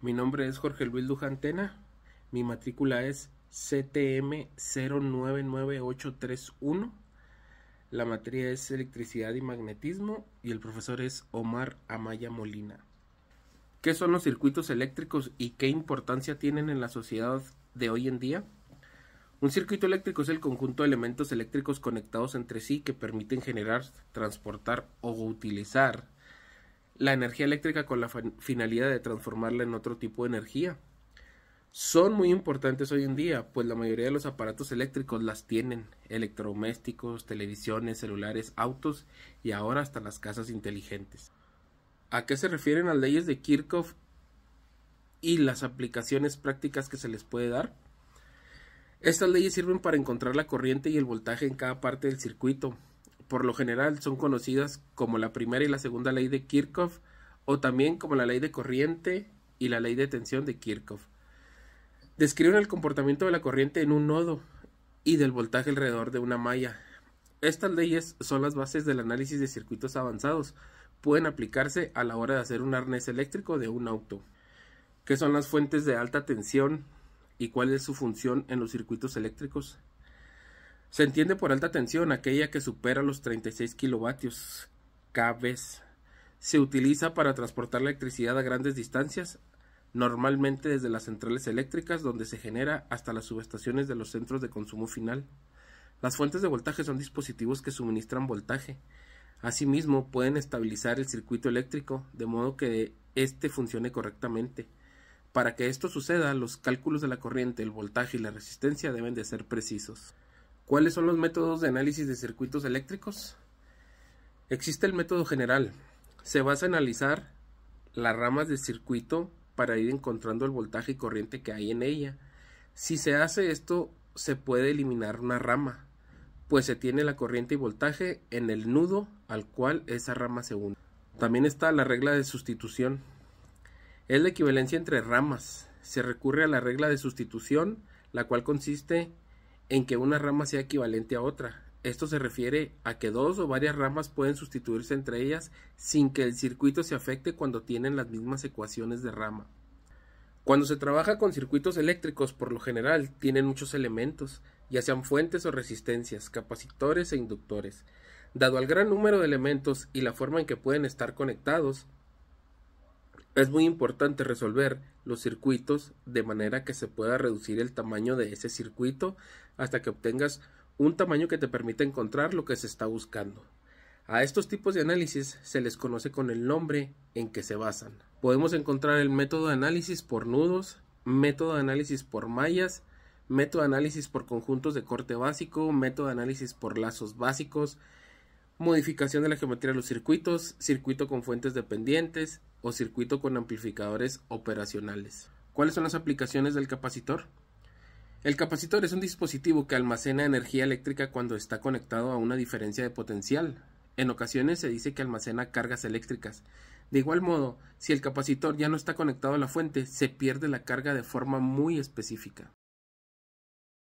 Mi nombre es Jorge Luis Luján Tena, mi matrícula es CTM099831, la materia es electricidad y magnetismo y el profesor es Omar Amaya Molina. ¿Qué son los circuitos eléctricos y qué importancia tienen en la sociedad de hoy en día? Un circuito eléctrico es el conjunto de elementos eléctricos conectados entre sí que permiten generar, transportar o utilizar la energía eléctrica con la finalidad de transformarla en otro tipo de energía. Son muy importantes hoy en día, pues la mayoría de los aparatos eléctricos las tienen, electrodomésticos, televisiones, celulares, autos y ahora hasta las casas inteligentes. ¿A qué se refieren las leyes de Kirchhoff y las aplicaciones prácticas que se les puede dar? Estas leyes sirven para encontrar la corriente y el voltaje en cada parte del circuito. Por lo general son conocidas como la primera y la segunda ley de Kirchhoff o también como la ley de corriente y la ley de tensión de Kirchhoff. Describen el comportamiento de la corriente en un nodo y del voltaje alrededor de una malla. Estas leyes son las bases del análisis de circuitos avanzados. Pueden aplicarse a la hora de hacer un arnés eléctrico de un auto. ¿Qué son las fuentes de alta tensión y cuál es su función en los circuitos eléctricos? Se entiende por alta tensión aquella que supera los 36 kilovatios kV. Se utiliza para transportar la electricidad a grandes distancias, normalmente desde las centrales eléctricas donde se genera hasta las subestaciones de los centros de consumo final. Las fuentes de voltaje son dispositivos que suministran voltaje. Asimismo, pueden estabilizar el circuito eléctrico de modo que éste funcione correctamente. Para que esto suceda, los cálculos de la corriente, el voltaje y la resistencia deben de ser precisos. ¿Cuáles son los métodos de análisis de circuitos eléctricos? Existe el método general. Se basa en analizar las ramas del circuito para ir encontrando el voltaje y corriente que hay en ella. Si se hace esto, se puede eliminar una rama, pues se tiene la corriente y voltaje en el nudo al cual esa rama se une. También está la regla de sustitución. Es la equivalencia entre ramas. Se recurre a la regla de sustitución, la cual consiste en que una rama sea equivalente a otra. Esto se refiere a que dos o varias ramas pueden sustituirse entre ellas sin que el circuito se afecte cuando tienen las mismas ecuaciones de rama. Cuando se trabaja con circuitos eléctricos, por lo general, tienen muchos elementos, ya sean fuentes o resistencias, capacitores e inductores. Dado el gran número de elementos y la forma en que pueden estar conectados, es muy importante resolver los circuitos de manera que se pueda reducir el tamaño de ese circuito hasta que obtengas un tamaño que te permita encontrar lo que se está buscando. A estos tipos de análisis se les conoce con el nombre en que se basan. Podemos encontrar el método de análisis por nudos, método de análisis por mallas, método de análisis por conjuntos de corte básico, método de análisis por lazos básicos, modificación de la geometría de los circuitos, circuito con fuentes dependientes o circuito con amplificadores operacionales. ¿Cuáles son las aplicaciones del capacitor? El capacitor es un dispositivo que almacena energía eléctrica cuando está conectado a una diferencia de potencial. En ocasiones se dice que almacena cargas eléctricas. De igual modo, si el capacitor ya no está conectado a la fuente, se pierde la carga de forma muy específica.